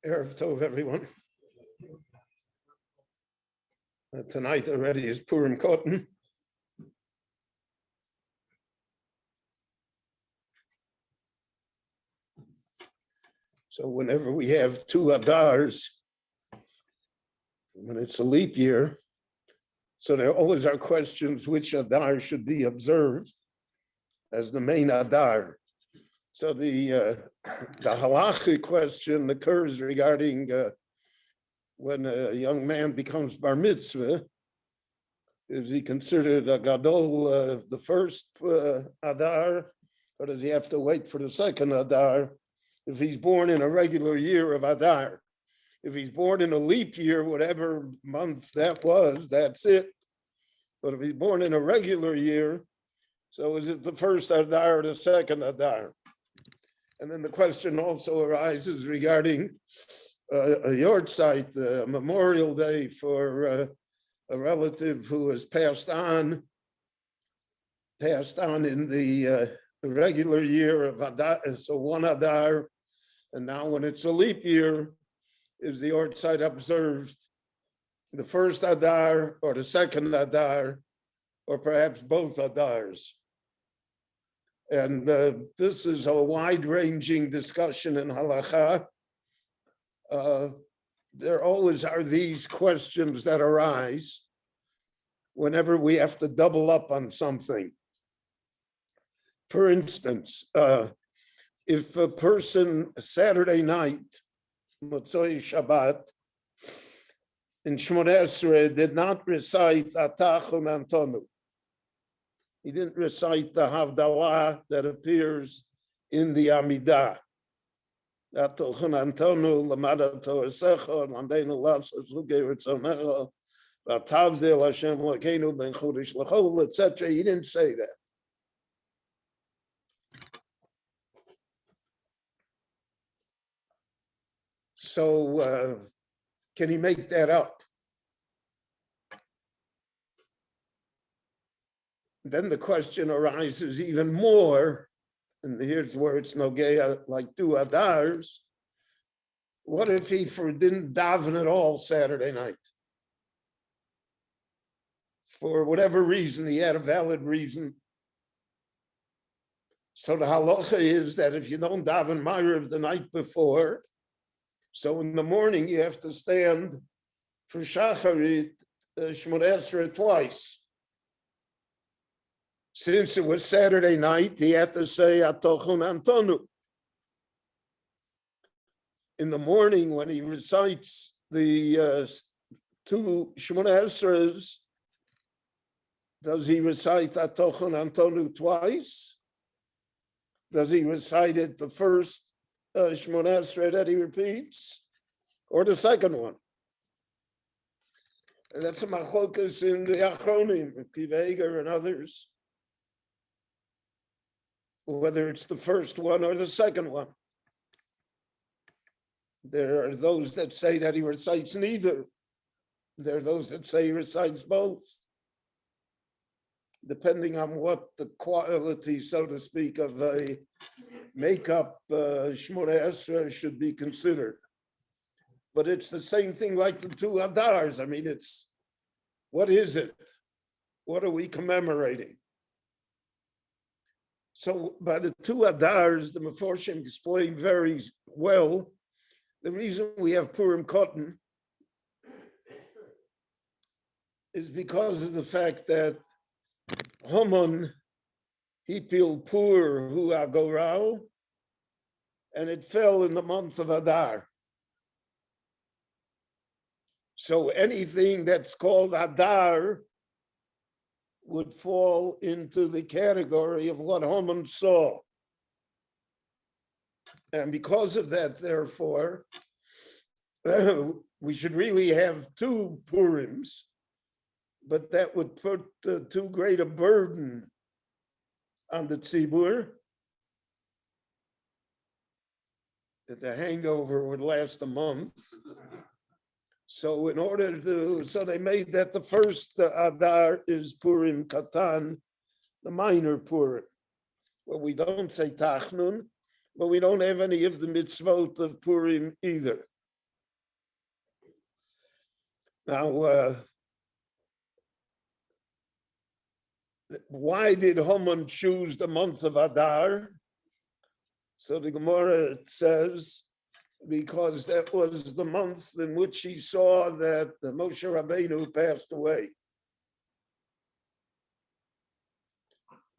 Erev Tov, everyone. Tonight already is Purim Cotton. So whenever we have two Adars, when it's a leap year, so there always are questions which Adar should be observed as the main Adar. So the halachic question occurs regarding when a young man becomes bar mitzvah, is he considered a gadol the first Adar, or does he have to wait for the second Adar? If he's born in a regular year of Adar, if he's born in a leap year, whatever month that was, that's it. But if he's born in a regular year, so is it the first Adar or the second Adar? And then the question also arises regarding a yahrzeit, the Memorial Day for a relative who has passed on in the regular year of Adar, so one Adar, and now when it's a leap year, is the yahrzeit observed the first Adar or the second Adar, or perhaps both Adars? And this is a wide-ranging discussion in halacha. There always are these questions that arise whenever we have to double up on something. For instance, if a person Saturday night, Motzoi Shabbat, in Shmoneh Esrei did not recite Atachon Antonu, he didn't recite the Havdalah that appears in the Amidah. Atachon Antonu, Lamada Toasecha, Landeinu Lapsos, Lugeritzonecha, Vatavdil Hashem Lakeinu Ben Chodesh Lachol, etc. He didn't say that. So can he make that up? Then the question arises even more, and here's where it's nogea, like two Adars. What if he didn't daven at all Saturday night? For whatever reason, he had a valid reason. So the halacha is that if you don't daven Maariv the night before, so in the morning you have to stand for Shacharit Shmoneh Esrei twice. Since it was Saturday night, he had to say Atochon Antonu. In the morning, when he recites the two Shmoneh Esreis, does he recite Atochon Antonu twice? Does he recite it the first Shmoneh Esrei that he repeats, or the second one? And that's a machlokas in the Achronim, Kiveger and others, whether it's the first one or the second one. There are those that say that he recites neither. There are those that say he recites both, depending on what the quality, so to speak, of a makeup Shmoneh Esrei should be considered. But it's the same thing like the two Adars. I mean, it's, what is it? What are we commemorating? So by the two Adars, the Meforshim explained very well the reason we have Purim Cotton is because of the fact that Haman hipil pur hu agoral, and it fell in the month of Adar. So anything that's called Adar would fall into the category of what Haman saw. And because of that, therefore, we should really have two Purims, but that would put too great a burden on the tzibur, that the hangover would last a month. So in order to, so they made that the first Adar is Purim Katan, the minor Purim, where we don't say Tachnun, but we don't have any of the mitzvot of Purim either. Now, why did Haman choose the month of Adar? So the Gemara says, because that was the month in which he saw that Moshe Rabbeinu passed away.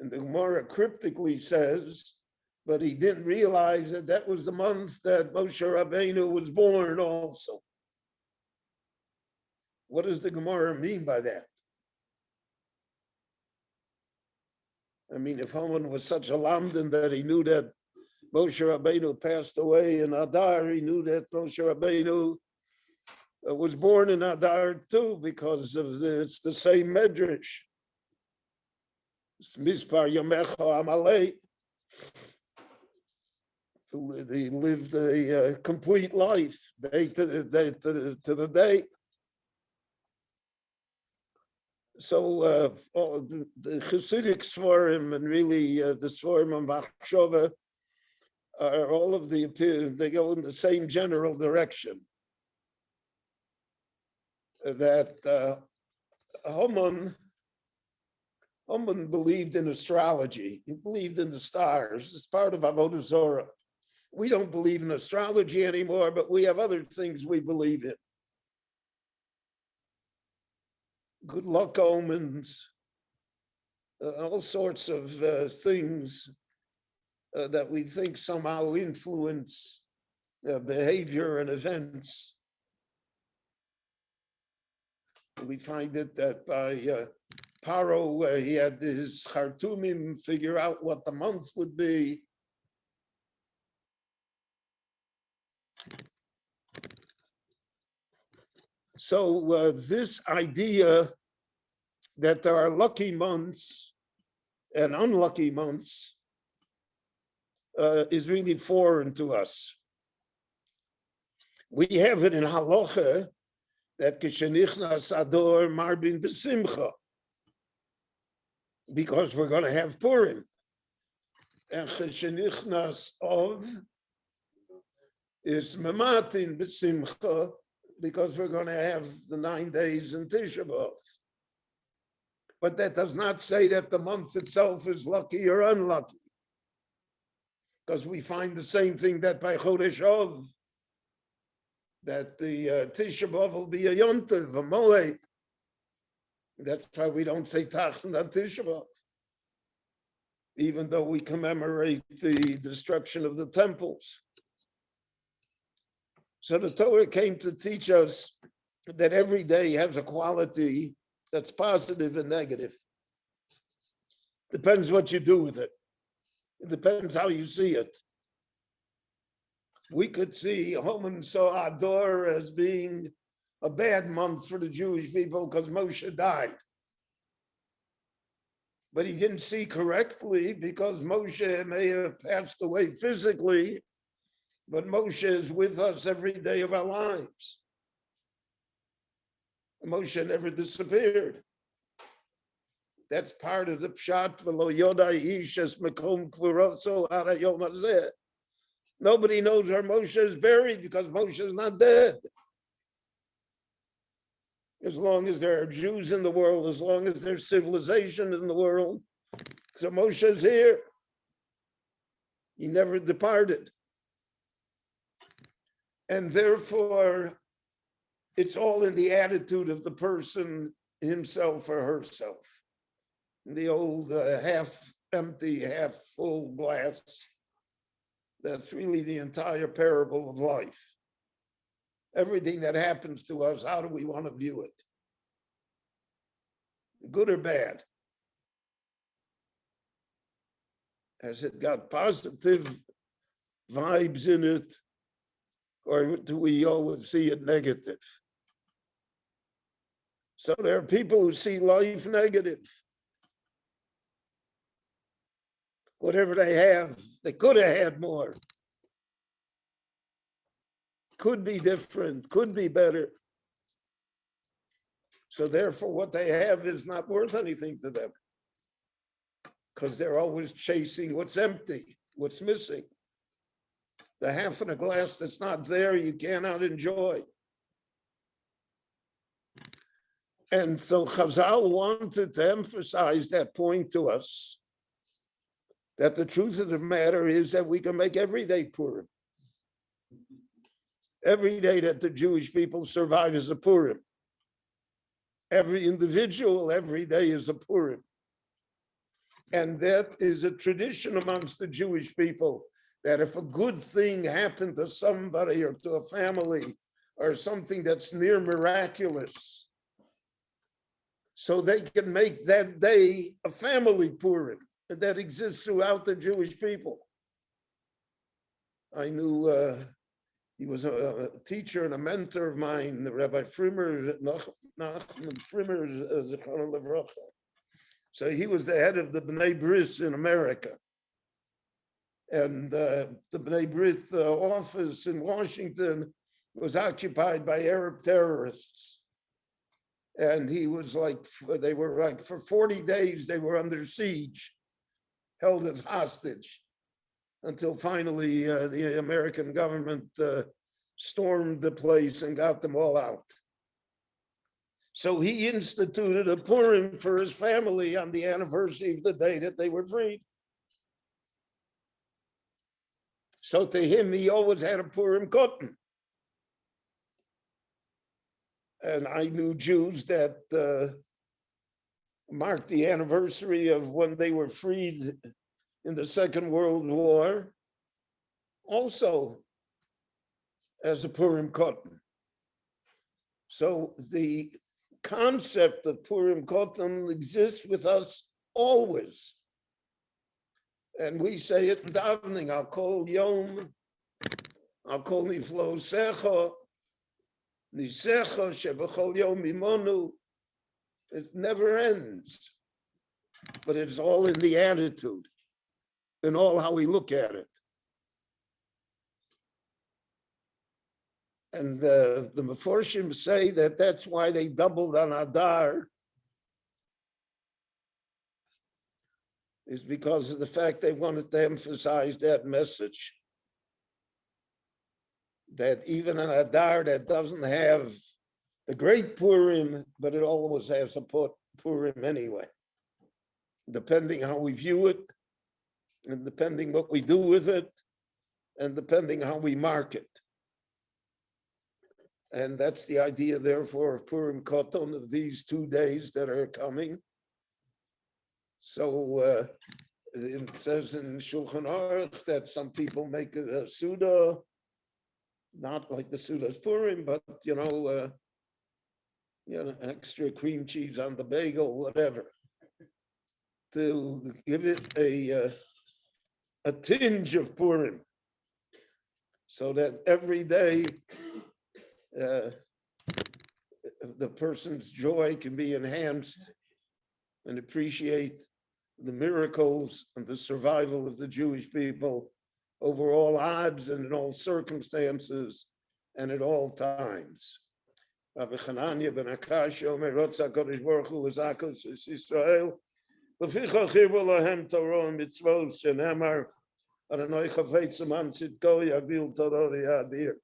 And the Gemara cryptically says, but he didn't realize that that was the month that Moshe Rabbeinu was born also. What does the Gemara mean by that? I mean, if Haman was such a lamdan that he knew that Moshe Rabbeinu passed away in Adar, he knew that Moshe Rabbeinu was born in Adar too, because it's the same medrash. It's Mispar Yamecha Amalei. He lived a complete life, day to the day. So all the Hasidic Svarim and really the Svarim of Machshava are all of they go in the same general direction. That Haman believed in astrology. He believed in the stars. It's part of Avodah Zorah. We don't believe in astrology anymore, but we have other things we believe in. Good luck omens, all sorts of things that we think somehow influence behavior and events. We find it that by Paro, he had his Khartoumim figure out what the month would be. So this idea that there are lucky months and unlucky months is really foreign to us. We have it in Halacha that Kishenichnas Ador Marbin B'Simcha, because we're going to have Purim. And Kishenichnas Of is Mematin B'Simcha, because we're going to have the 9 days in Tisha B'Av. But that does not say that the month itself is lucky or unlucky, because we find the same thing that by Chodesh Av, that the Tisha B'Av will be a Yontiv, a Moed. That's why we don't say Tachan on Tisha B'Av, even though we commemorate the destruction of the temples. So the Torah came to teach us that every day has a quality that's positive and negative. Depends what you do with it. It depends how you see it. We could see Haman saw Adar as being a bad month for the Jewish people because Moshe died. But he didn't see correctly because Moshe may have passed away physically, but Moshe is with us every day of our lives. Moshe never disappeared. That's part of the pshat. V'lo yodai ish es mekom kvuroso ad hayom hazeh. Nobody knows where Moshe is buried because Moshe is not dead. As long as there are Jews in the world, as long as there's civilization in the world, so Moshe is here. He never departed. And therefore, it's all in the attitude of the person himself or herself. The old half empty, half full glass. That's really the entire parable of life. Everything that happens to us, how do we want to view it? Good or bad? Has it got positive vibes in it? Or do we always see it negative? So there are people who see life negative. Whatever they have, they could have had more. Could be different, could be better. So therefore, what they have is not worth anything to them, because they're always chasing what's empty, what's missing. The half in a glass that's not there, you cannot enjoy. And so Chazal wanted to emphasize that point to us, that the truth of the matter is that we can make every day Purim. Every day that the Jewish people survive is a Purim. Every individual, every day is a Purim. And that is a tradition amongst the Jewish people, that if a good thing happened to somebody or to a family or something that's near miraculous, so they can make that day a family Purim that exists throughout the Jewish people. I knew he was a teacher and a mentor of mine, the Rabbi Frimer, Nachman Frimer, Zichrono Livracha. So he was the head of the B'nai Bris in America. And the B'nai Brit office in Washington was occupied by Arab terrorists. And he was like, they were like, for 40 days, they were under siege, held as hostage, until finally the American government stormed the place and got them all out. So he instituted a Purim for his family on the anniversary of the day that they were freed. So to him, he always had a Purim cotton. And I knew Jews that marked the anniversary of when they were freed in the Second World War, also as a Purim cotton. So the concept of Purim cotton exists with us always. And we say it in davening, I'll call Yom, I'll call Niflo Secha, Nisecha, Shebechol Yom Imonu. It never ends, but it's all in the attitude and all how we look at it. And the Meforshim say that that's why they doubled on Adar, is because of the fact they wanted to emphasize that message, that even an Adar that doesn't have the great Purim, but it always has a Purim anyway, depending how we view it, and depending what we do with it, and depending how we mark it. And that's the idea, therefore, of Purim Koton, of these 2 days that are coming. So it says in Shulchan Aruch that some people make a Suda, not like the Suda's Purim, but extra cream cheese on the bagel, whatever, to give it a tinge of Purim, so that every day the person's joy can be enhanced and appreciate the miracles and the survival of the Jewish people over all odds and in all circumstances and at all times. Rabbi Chananya ben Akash Omer Rotza Kodesh Baruch Hu L'Zakos Yisrael L'ficha Chirbu Lahem Torah Mitzvot Shenemar Adonai Chafetz Aman Tzidko Yagdil Torah Yadir.